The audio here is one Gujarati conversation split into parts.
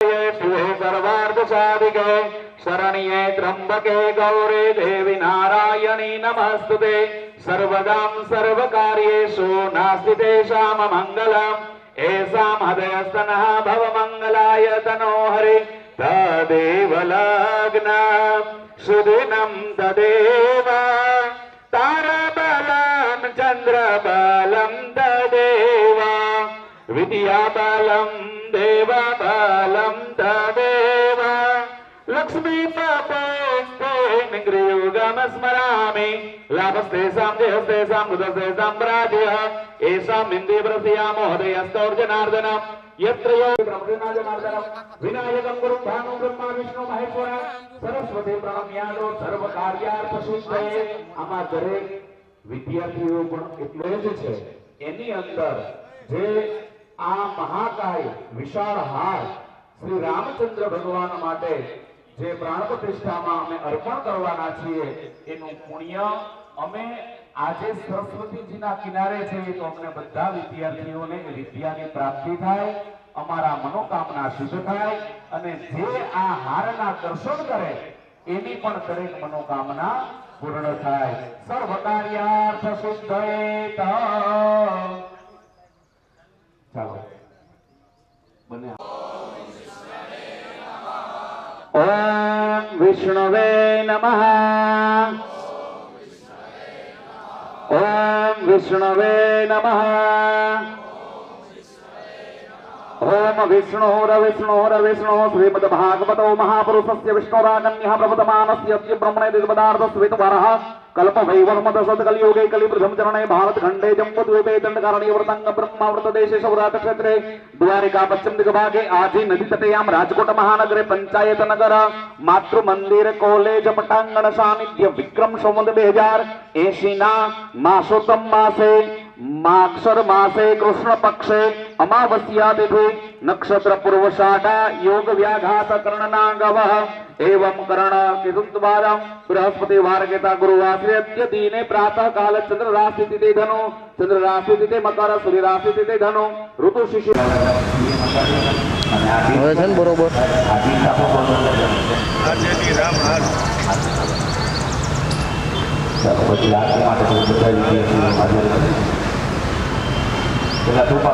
शिवे सर्वार्थ साधिके शरण्ये त्र्यंबके गौरी देवी नारायणी नमस्तुते सर्वदां सर्वकार्येषु नास्ति तेषां मंगलम् एषां हृदयस्तनः भवमङ्गलाय तनोहरि तदेव लग्नं सुदिनं तदेव ताराबलं चन्द्रबलं तदेव विद्याबलं देवबलं तदेव लक्ष्मीपतेन्द्रियोगमस्मरामि लाभस्तेषां जयस्तेषां बुधस्तेषां पराजयः येषां इन्द्रियप्रसया महोदयस्तौर्जनार्दनम् यत्र ब्रह्मजनार्दनम् विनायकं गुरुं भानु ब्रह्मा विष्णु महेश्वर सरस्वती प्रणम्यालो सर्वकार्यार्थ सिद्धये। આમાં દરેક વિદ્યાર્થીઓ પણ એટલો જ છે એની અંદર જે આ મહાકાય વિશાળ હાર શ્રી રામચંદ્ર ભગવાન માટે જે પ્રાણ પ્રતિષ્ઠામાં અમે અર્પણ કરવાના છીએ એનું પુણ્ય અમે આજે સરસ્વતીજીના કિનારે છે તો અમને બધા વિદ્યાર્થીઓને વિદ્યાની પ્રાપ્તિ થાય અમારા મનોકામના સિદ્ધ થાય અને જે આ હારના દર્શન કરે એની પણ દરેક મનોકામના પૂર્ણ થાય સર્વ કાર્યાર્થ સિદ્ધયે ચાલો બને ओम विष्णवे नमः ओम विष्णवे नमः ओम विष्णुरविष्णुरविष्णु श्रीमद्भागवतो महापुरुषस्य विष्णुरागम्यः प्रवतमानस्य अद्य ब्रह्मणे दिवदार्धस्वेतवरः कल्पवैवर्मदसद्कलियुगे कलिवृद्धं चरणे भारतखण्डे जम्बूद्वीपे दण्डकारण्ये व्रतंग ब्रह्मावृतदेशे सौराष्ट्रक्षेत्रे द्वारिका पश्चिम दिग्भागे आजी नदी तटेयां राजकोट महानगरे पंचायत नगर मातृमंदिर कॉलेज पटांगण सानिध्य विक्रम संवत 2080 ना मासोत्तम मासे माक्षर मासे कृष्ण पक्षे अमावस्या तिथि नक्षत्र पूर्वषाढ़ा योग व्याघात कर्णनागवः एवं कर्ण किसुत्वादं बृहस्पति वारकेता गुरुवासरे अद्य दिने प्रातः काल चंद्र राशि तिथि धनु चंद्र राशि तिथि मकर सूर्य राशि तिथि धनु ऋतु शिशिर बरोबर Bila tupa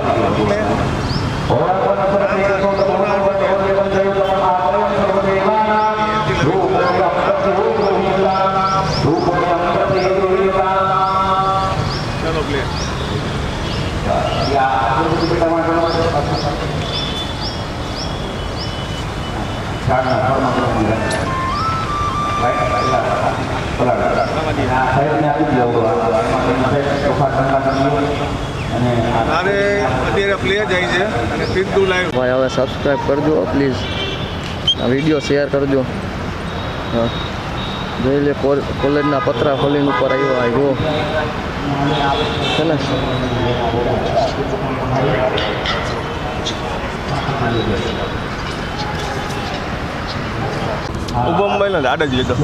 भाई હવે સબસ્ક્રાઇબ કરજો પ્લીઝ વિડીયો શેર કરજો જોઈ લે કોલેજના પતરા ખોલીને ઉપર આવ્યો છે ને ઉભો મોબાઈલ ને આડા જ લીધો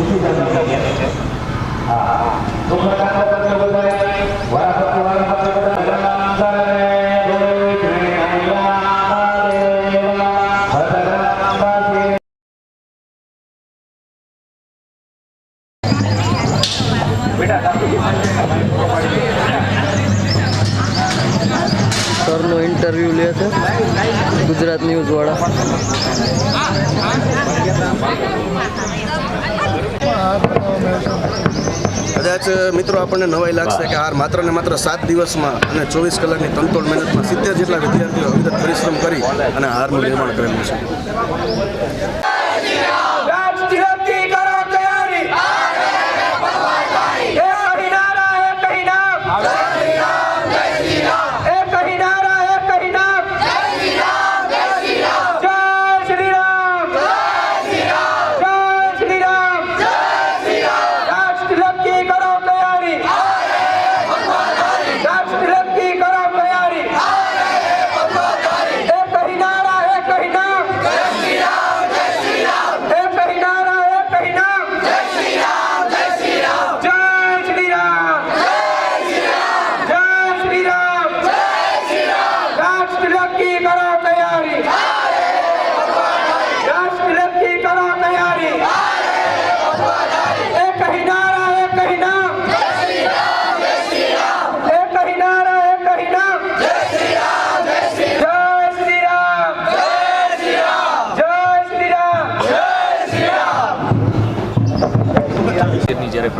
સરનો ઇન્ટરવ્યુ લે છે ગુજરાત ન્યૂઝ વાળા કદાચ મિત્રો આપણને નવાઈ લાગશે કે હાર માત્ર ને માત્ર 7 દિવસમાં અને 24 કલાકની તનતોડ મહેનતમાં 70 જેટલા વિદ્યાર્થીઓ અવિરત પરિશ્રમ કરી અને હારનું નિર્માણ કરેલું છે.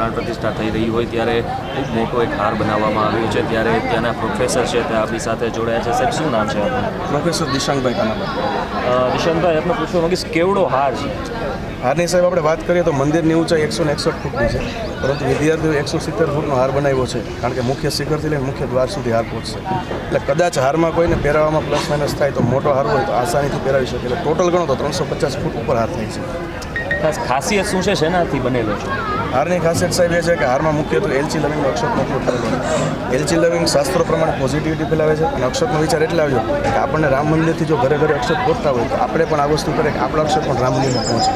પ્રાણ પ્રતિષ્ઠા થઈ રહી હોય ત્યારે ખૂબ મોટો એક હાર બનાવવામાં આવ્યો છે. ત્યારે ત્યાંના પ્રોફેસર છે તે આપણી સાથે જોડાયા છે. સાહેબ, શું નામ છે આપનું? પ્રોફેસર દિશાંગભાઈ કાનાભાઈ. દિશાંતભાઈ, આપને પૂછવા માંગીશ, કેવડો હાર છે? હારની સાહેબ આપણે વાત કરીએ તો મંદિરની ઊંચાઈ 161 ફૂટની છે, પરંતુ વિદ્યાર્થીઓએ 170 ફૂટનો હાર બનાવ્યો છે, કારણ કે મુખ્ય શિખરથી લઈને મુખ્ય દ્વાર સુધી હાર પહોંચશે. એટલે કદાચ હારમાં કોઈને પહેરાવામાં પ્લસ માઇનસ થાય તો મોટો હાર હોય તો આસાનીથી પહેરાવી શકે. એટલે ટોટલ ગણો તો 350 ફૂટ ઉપર હાર થાય છે. ખાસિયત શું છે? શેનાથી બનેલો છે? હારની ખાસિયત સાહેબ એ છે કે હારમાં મુખ્યત્વે એલચી લવિંગનો અક્ષતનો ઉપયોગ કરેલો છે. એલચી લવિંગ શાસ્ત્રો પ્રમાણે પોઝિટિવિટી ફેલાવે છે, અને અક્ષતનો વિચાર એટલે આવ્યો કે આપણને રામ મંદિરથી જો ઘરે ઘરે અક્ષત પહોંચતા હોય તો આપણે પણ આ વસ્તુ કરીએ કે આપણો અક્ષત પણ રામ મંદિરમાં પહોંચે.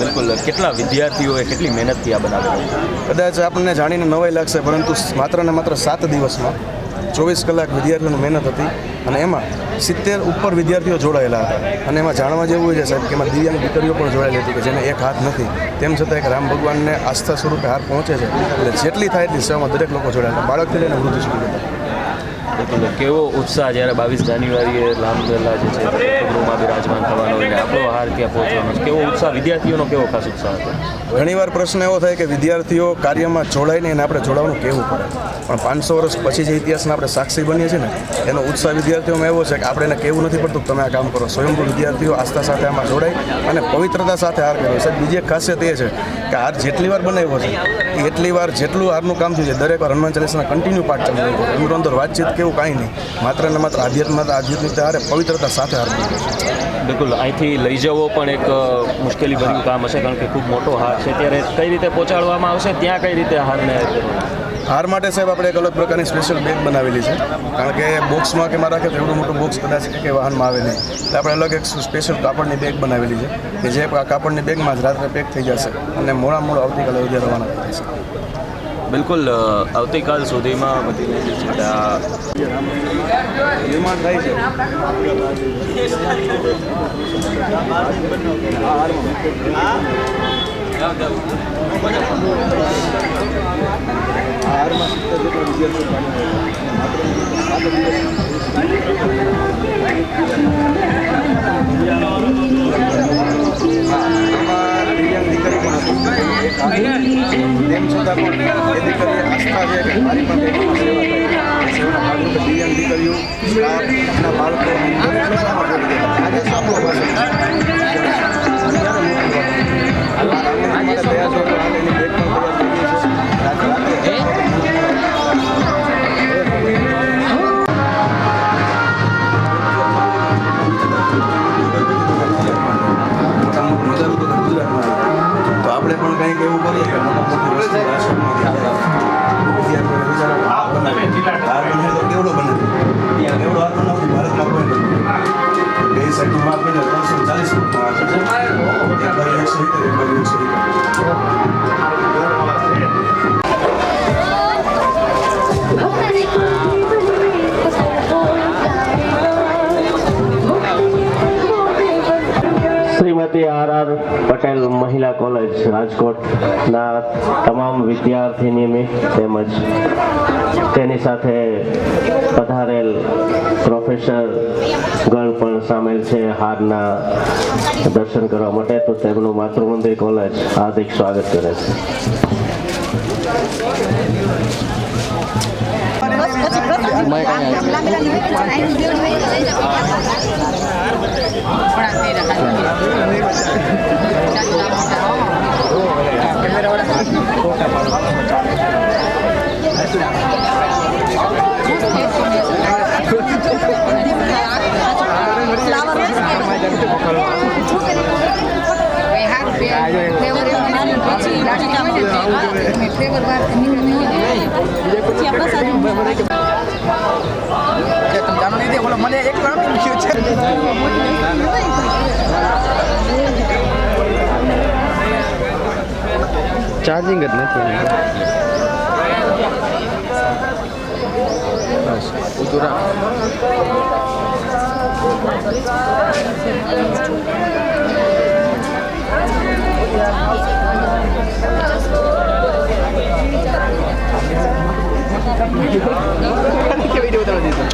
બિલકુલ. કેટલા વિદ્યાર્થીઓએ કેટલી મહેનતથી આ બનાવેલું? કદાચ આપણને જાણીને નવાઈ લાગશે, પરંતુ માત્ર ને માત્ર 7 દિવસમાં 24 કલાક વિદ્યાર્થીઓની મહેનત હતી, અને એમાં 70 ઉપર વિદ્યાર્થીઓ જોડાયેલા હતા. અને એમાં જાણવા જેવું છે સાહેબ કે એમાં દિવ્યાંગ દીકરીઓ પણ જોડાયેલી હતી કે જેને એક હાથ નથી, તેમ છતાં એક રામ ભગવાનને આસ્થા સ્વરૂપે હાર પહોંચે છે. એટલે જેટલી થાય એટલી સેવામાં દરેક લોકો જોડાયેલા, બાળકથી લઈને વૃદ્ધ સુધી હતા. બિલકુલ. કેવો ઉત્સાહ જ્યારે 22 જાન્યુઆરીએ રામલલ્લા જે છે ગૃહમાં બિરાજમાન થવાનો હોય ને આપણો હાર ત્યાં પહોંચવાનો છે, કેવો ઉત્સાહ વિદ્યાર્થીઓનો, કેવો ખાસ ઉત્સાહ હતો? ઘણીવાર પ્રશ્ન એવો થાય કે વિદ્યાર્થીઓ કાર્યમાં જોડાય નહીં અને આપણે જોડાવાનું કહેવું પડે, પણ 500 વર્ષ પછી જે ઇતિહાસના આપણે સાક્ષી બનીએ છીએ ને એનો ઉત્સાહ વિદ્યાર્થીઓમાં એવો છે કે આપણે એને કહેવું નથી પડતું કે તમે આ કામ કરો. સ્વયંભૂ વિદ્યાર્થીઓ આસ્થા સાથે આમાં જોડાય અને પવિત્રતા સાથે હાર કર્યો. સાહેબ, બીજી એક ખાસિયત એ છે કે હાર જેટલી વાર બનાવ્યો છે એટલી વાર જેટલું હારનું કામ થયું છે દરેક વાર હનુમાન ચાલીસાના કન્ટિન્યુ પાઠ ચાલુ હોય છે. અંદર વાતચીત કેવું કાંઈ નહીં, માત્ર ને માત્ર આધ્યાત્મિકતા હારે પવિત્રતા સાથે હાર કર્યો છે. બિલકુલ. અહીંથી લઈ જવો પણ એક મુશ્કેલી ભર્યું કામ હશે, કારણ કે ખૂબ મોટો હાર છે. ત્યારે કઈ રીતે પહોંચાડવામાં આવશે? ત્યાં કઈ રીતે હારને? હાર માટે સાહેબ આપણે એક અલગ પ્રકારની સ્પેશિયલ બેગ બનાવેલી છે, કારણ કે બોક્સમાં કે રાખે તો એવડું મોટું બોક્સ કદાચ કે વાહનમાં આવે નહીં, એટલે આપણે અલગ એક સ્પેશિયલ કાપડની બેગ બનાવેલી છે કે જે આ કાપડની બેગમાં જ રાત્રે પેક થઈ જશે અને મોડા આવતીકાલે ઉદ્યા રવાના થઈ જશે. બિલકુલ. આવતીકાલ સુધીમાં બધી નિર્માણ થાય છે. હારમાં 70 જેટલા તેમ છતાં પણ એ દીકરીએ આસ્થા છે કે મારી પાસે સેવા થાય. સેવાના ભાગરૂપે દિવ્યાંગ દીકરીઓ, સ્ટાફના બાળકો દરેક લોકો આમાં જોડી ગયા. આજે સાંભળો પાસે તો આપણે પણ કંઈક એવું કરીએ કે મોટા મોટી વસ્તુ કેવડો બને એવડો હાથ બનાવતી ભારતમાં કોઈ નથી. બે સાઈડનું માપ બને 340 ફૂટનો હાથ છે. એક બાજુ 170, એક બાજુ 170. શ્રીમતી આર પટેલ મહિલા કોલેજ રાજકોટના તમામ વિદ્યાર્થીની તેમજ તેની સાથે પધારેલ પ્રોફેસર ગણ પણ સામેલ છે હારના દર્શન કરવા માટે, તો તેમનું માતૃમંદિર કોલેજ હાર્દિક સ્વાગત કરે છે. મને એક કામ પૂછ્યું છે. ચાર્જિંગ જ નથી. બસ ઉતરા કેવી રીતે ઉતરવા દીધું?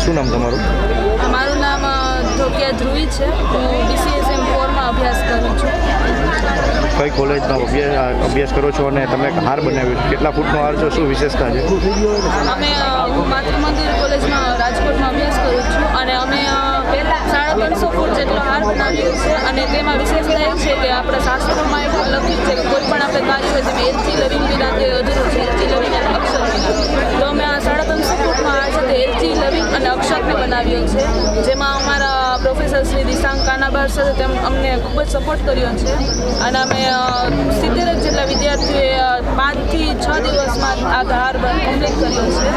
શું નામ તમારું? મારું નામ ઢોકિયા ધ્રુવી છે. હું BCSM 4માં અભ્યાસ કરું છું. કઈ કોલેજમાં અભ્યાસ કરો છો અને તમે હાર બનાવ્યો કેટલા ફૂટનો હાર છો, શું વિશેષતા છે? અમે માતૃ મંદિર કોલેજમાં રાજકોટમાં અભ્યાસ કરું છું અને અમે 350 ફૂટ જેટલો હાર બનાવ્યો છે અને તેમાં વિશેષતા એ છે કે આપણે શાસ્ત્રોમાં એવું લખ્યું છે કે કોઈ પણ આપણે કાર્ય હોય તેમાં એલચી લવિંગ વિના તે અધૂરું છે. એલચી લવિંગ અને અક્ષર વિના. તો અમે આ 350 ફૂટમાં આ છે તે એલચી લવિંગ અને અક્ષરને બનાવ્યો છે, જેમાં અમારા પ્રોફેસર શ્રી દિશાંક કાનાબાર સર તેમ અમને ખૂબ જ સપોર્ટ કર્યો છે અને અમે 70 જેટલા વિદ્યાર્થીઓએ 5 થી 6 દિવસમાં આ હાર કમ્પ્લીટ કર્યો છે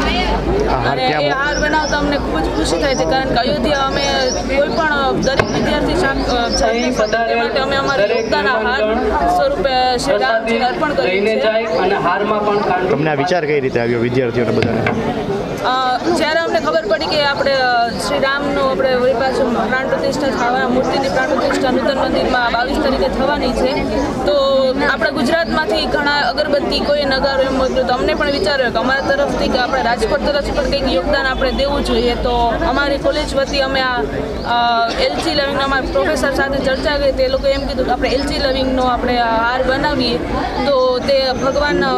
અને એ હાર બનાવતા અમને ખૂબ જ ખુશી થાય છે, કારણ કે અયોધ્યા અમે કોઈ પણ દરેક વિદ્યાર્થી જઈ શકે તે માટે અમે અમારું યોગદાન આ હાર સ્વરૂપે શ્રી રામજીને અર્પણ કર્યું છે. તમને આ વિચાર કઈ રીતે આવ્યો વિદ્યાર્થીઓને બધાને? જ્યારે અમને ખબર પડી કે આપણે શ્રી રામનું આપણે વળી પાછું પ્રાણ પ્રતિષ્ઠા થવાના મૂર્તિની પ્રાણ પ્રતિષ્ઠા નૂતન મંદિરમાં 22 તારીખે થવાની છે, તો આપણા ગુજરાતમાંથી ઘણા અગરબત્તી કોઈ નગારો એમ મોકલ્યું, તો અમને પણ વિચાર્યો કે અમારા તરફથી કે આપણે રાજકોટ તરફથી પણ કંઈક યોગદાન આપણે દેવું જોઈએ. તો અમારી કોલેજ વતી અમે આ એલચી લવિંગનો અમારા પ્રોફેસર સાથે ચર્ચા કરી, તે લોકો એમ કીધું કે આપણે એલચી લવિંગનો આપણે હાર બનાવીએ તો તે ભગવાનને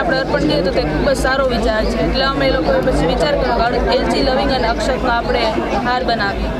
આપણે અર્પણ કરીએ તો તે ખૂબ જ સારો વિચાર છે. એટલે અમે લોકોએ પછી વિચાર કર્યો કે એલચી લવિંગ અને અક્ષતનો આપણે હાર બનાવીએ.